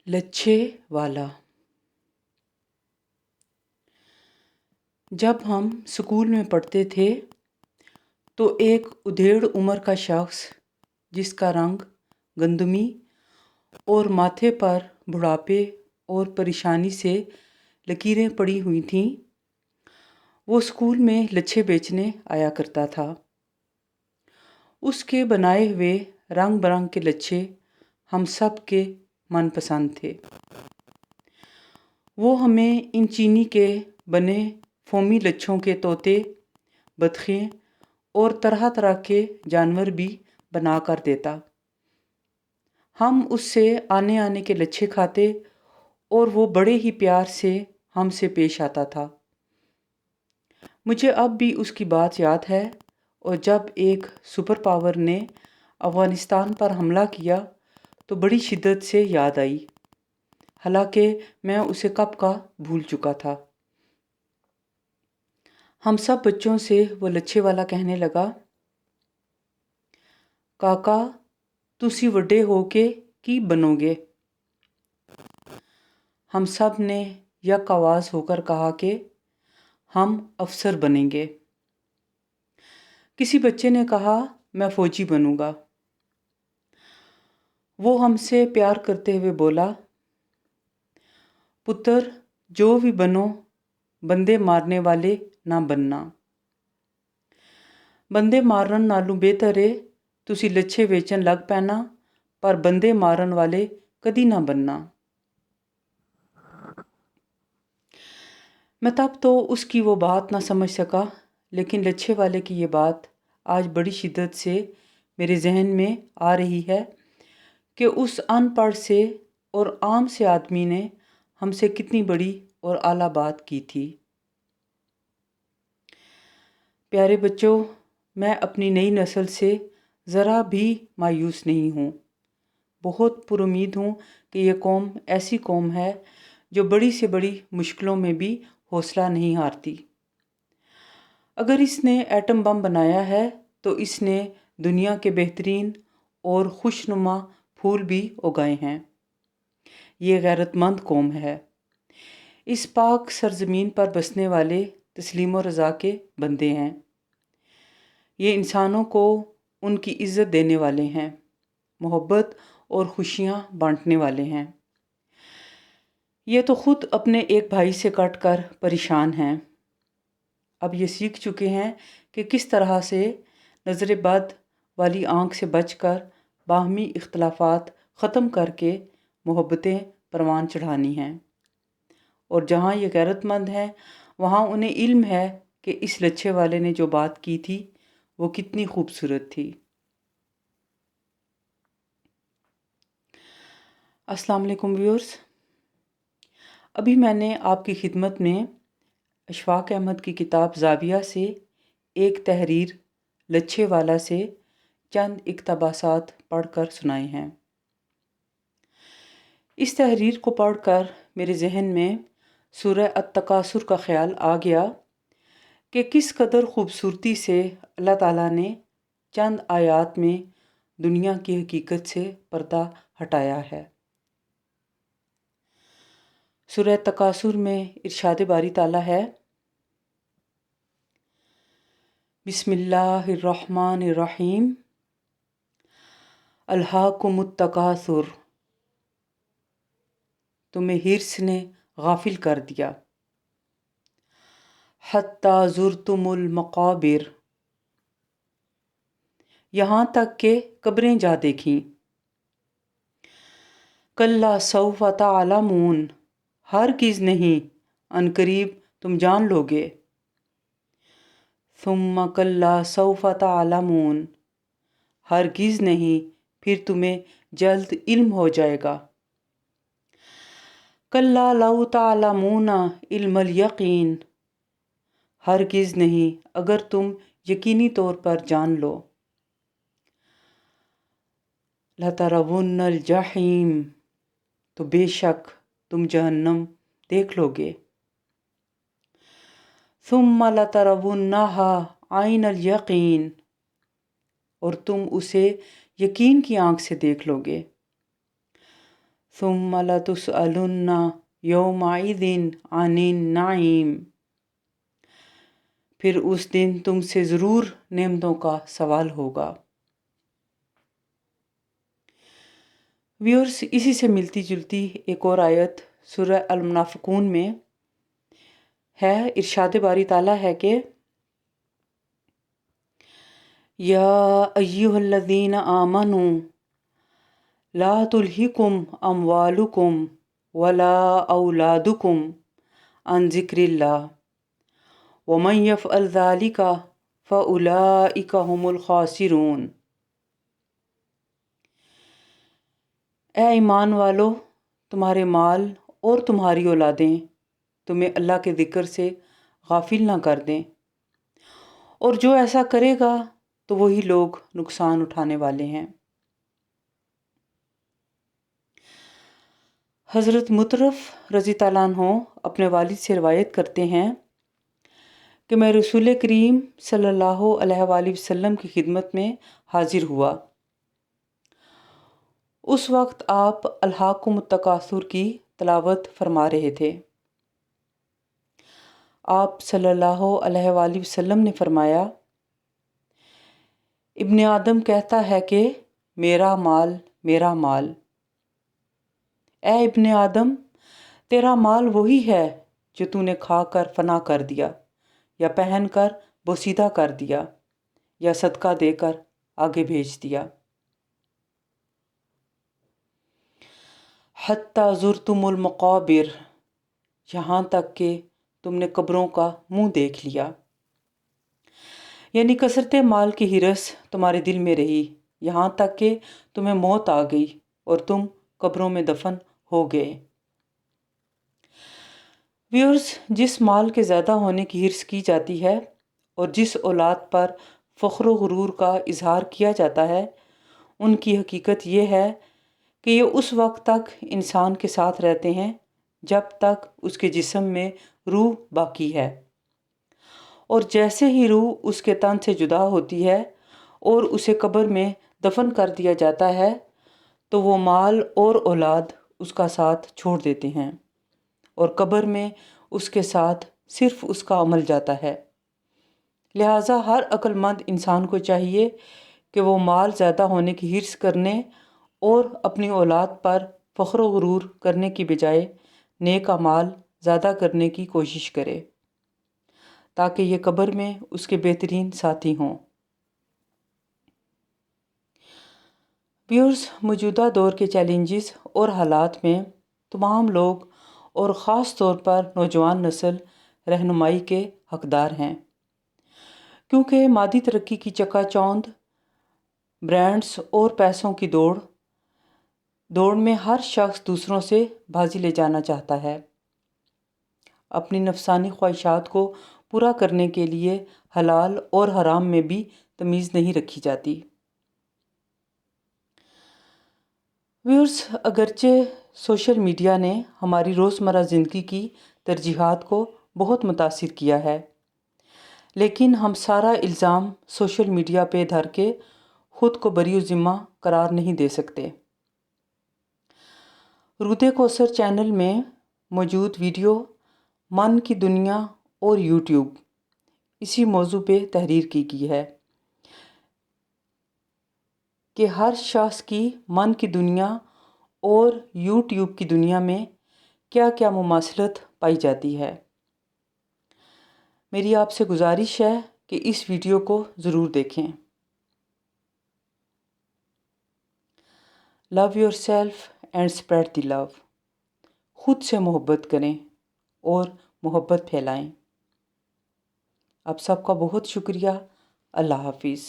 لچھے والا۔ جب ہم اسکول میں پڑھتے تھے تو ایک ادھیڑ عمر کا شخص جس کا رنگ گندمی اور ماتھے پر بڑھاپے اور پریشانی سے لکیریں پڑی ہوئی تھیں، وہ اسکول میں لچھے بیچنے آیا کرتا تھا۔ اس کے بنائے ہوئے رنگ برنگ کے لچھے ہم سب کے من پسند تھے۔ وہ ہمیں ان چینی کے بنے فومی لچھوں کے طوطے، بطخیں اور طرح طرح کے جانور بھی بنا کر دیتا۔ ہم اس سے آنے کے لچھے کھاتے اور وہ بڑے ہی پیار سے ہم سے پیش آتا تھا۔ مجھے اب بھی اس کی بات یاد ہے، اور جب ایک سپر پاور نے افغانستان پر حملہ کیا تو بڑی شدت سے یاد آئی، حالانکہ میں اسے کب کا بھول چکا تھا۔ ہم سب بچوں سے وہ لچھے والا کہنے لگا، کاکا تسی وڈے ہو کے کی بنو گے؟ ہم سب نے یک آواز ہو کر کہا کہ ہم افسر بنیں گے۔ کسی بچے نے کہا میں فوجی بنوں گا۔ وہ ہم سے پیار کرتے ہوئے بولا، پتر جو بھی بنو بندے مارنے والے نہ بننا۔ بندے مارن نالوں بہتر ہے تسی لچھے ویچن لگ پینا، پر بندے مارن والے کدی نہ بننا۔ میں تب تو اس کی وہ بات نہ سمجھ سکا، لیکن لچھے والے کی یہ بات آج بڑی شدت سے میرے ذہن میں آ رہی ہے کہ اس ان پڑھ سے اور عام سے آدمی نے ہم سے کتنی بڑی اور اعلیٰ بات کی تھی۔ پیارے بچوں، میں اپنی نئی نسل سے ذرا بھی مایوس نہیں ہوں۔ بہت پر امید ہوں کہ یہ قوم ایسی قوم ہے جو بڑی سے بڑی مشکلوں میں بھی حوصلہ نہیں ہارتی۔ اگر اس نے ایٹم بم بنایا ہے تو اس نے دنیا کے بہترین اور خوشنما پھول بھی اگائے ہیں۔ یہ غیرت مند قوم ہے۔ اس پاک سرزمین پر بسنے والے تسلیم و رضا کے بندے ہیں۔ یہ انسانوں کو ان کی عزت دینے والے ہیں، محبت اور خوشیاں بانٹنے والے ہیں۔ یہ تو خود اپنے ایک بھائی سے کٹ کر پریشان ہیں۔ اب یہ سیکھ چکے ہیں کہ کس طرح سے نظر بد والی آنکھ سے بچ کر باہمی اختلافات ختم کر کے محبتیں پروان چڑھانی ہیں۔ اور جہاں یہ غیرت مند ہیں وہاں انہیں علم ہے کہ اس لچھے والے نے جو بات کی تھی وہ کتنی خوبصورت تھی۔ السلام علیکم ویورز، ابھی میں نے آپ کی خدمت میں اشفاق احمد کی کتاب زاویہ سے ایک تحریر لچھے والا سے چند اقتباسات پڑھ کر سنائے ہیں۔ اس تحریر کو پڑھ کر میرے ذہن میں سورہ التکاثر کا خیال آ گیا کہ کس قدر خوبصورتی سے اللہ تعالیٰ نے چند آیات میں دنیا کی حقیقت سے پردہ ہٹایا ہے۔ سورہ تکاثر میں ارشاد باری تعالیٰ ہے، بسم اللہ الرحمن الرحیم، الہاکم التکاثر، تمہیں حرص نے غافل کر دیا، حتی زرتم المقابر، یہاں تک کہ قبریں جا دیکھیں، کلا سوف تعلمون، ہرگز نہیں، عنقریب تم جان لوگے، ثم کلا سوف تعلمون، ہرگز نہیں، پھر تمہیں جلد علم ہو جائے گا، کلا لو تعلمون علم الیقین، ہرگز نہیں اگر تم یقینی طور پر جان لو، لترون الجحیم، تو بے شک تم جہنم دیکھ لو گے، ثم لترونها عین الیقین، اور تم اسے یقین کی آنکھ سے دیکھ لو گے، ثم لتسألن یومئذ عن النعیم، پھر اس دن تم سے ضرور نعمتوں کا سوال ہوگا۔ ویورز، اسی سے ملتی جلتی ایک اور آیت سورہ المنافقون میں ہے۔ ارشاد باری تعالیٰ ہے کہ یا ایہا الذین آمنوا لا تلہکم اموالکم ولا اولادکم عن ذکر اللہ ومن یفعل ذلک فاولئک هم الخاسرون۔ اے ایمان والو، تمہارے مال اور تمہاری اولادیں تمہیں اللہ کے ذکر سے غافل نہ کر دیں، اور جو ایسا کرے گا تو وہی لوگ نقصان اٹھانے والے ہیں۔ حضرت مطرف رضی اللہ عنہ اپنے والد سے روایت کرتے ہیں کہ میں رسول کریم صلی اللہ علیہ وآلہ وسلم کی خدمت میں حاضر ہوا۔ اس وقت آپ الہاکم التکاثر کی تلاوت فرما رہے تھے۔ آپ صلی اللہ علیہ وآلہ وسلم نے فرمایا، ابن آدم کہتا ہے کہ میرا مال میرا مال۔ اے ابن آدم، تیرا مال وہی ہے جو تو نے کھا کر فنا کر دیا، یا پہن کر بوسیدہ کر دیا، یا صدقہ دے کر آگے بھیج دیا۔ حتیٰ زرتم المقابر، یہاں تک کہ تم نے قبروں کا منہ دیکھ لیا۔ یعنی کثرت مال کی ہرس تمہارے دل میں رہی، یہاں تک کہ تمہیں موت آ گئی اور تم قبروں میں دفن ہو گئے۔ ویورز، جس مال کے زیادہ ہونے کی ہرس کی جاتی ہے اور جس اولاد پر فخر و غرور کا اظہار کیا جاتا ہے، ان کی حقیقت یہ ہے کہ یہ اس وقت تک انسان کے ساتھ رہتے ہیں جب تک اس کے جسم میں روح باقی ہے، اور جیسے ہی روح اس کے تن سے جدا ہوتی ہے اور اسے قبر میں دفن کر دیا جاتا ہے تو وہ مال اور اولاد اس کا ساتھ چھوڑ دیتے ہیں، اور قبر میں اس کے ساتھ صرف اس کا عمل جاتا ہے۔ لہٰذا ہر عقل مند انسان کو چاہیے کہ وہ مال زیادہ ہونے کی ہرس کرنے اور اپنی اولاد پر فخر و غرور کرنے کی بجائے نیک اعمال زیادہ کرنے کی کوشش کرے، تاکہ یہ قبر میں اس کے بہترین ساتھی ہوں۔ ویورز، موجودہ دور کے چیلنجز اور حالات میں تمام لوگ اور خاص طور پر نوجوان نسل رہنمائی کے حقدار ہیں، کیونکہ مادی ترقی کی چکا چوند، برانڈز اور پیسوں کی دوڑ میں ہر شخص دوسروں سے بازی لے جانا چاہتا ہے۔ اپنی نفسانی خواہشات کو پورا کرنے کے لیے حلال اور حرام میں بھی تمیز نہیں رکھی جاتی۔ ویورز، اگرچہ سوشل میڈیا نے ہماری روزمرہ زندگی کی ترجیحات کو بہت متاثر کیا ہے، لیکن ہم سارا الزام سوشل میڈیا پہ دھر کے خود کو بری ذمہ قرار نہیں دے سکتے۔ رود کوثر چینل میں موجود ویڈیو من کی دنیا اور یوٹیوب اسی موضوع پہ تحریر کی گئی ہے کہ ہر شخص کی من کی دنیا اور یوٹیوب کی دنیا میں کیا کیا مماثلت پائی جاتی ہے۔ میری آپ سے گزارش ہے کہ اس ویڈیو کو ضرور دیکھیں۔ Love yourself and spread the love. خود سے محبت کریں اور محبت پھیلائیں۔ آپ سب کا بہت شکریہ۔ اللہ حافظ۔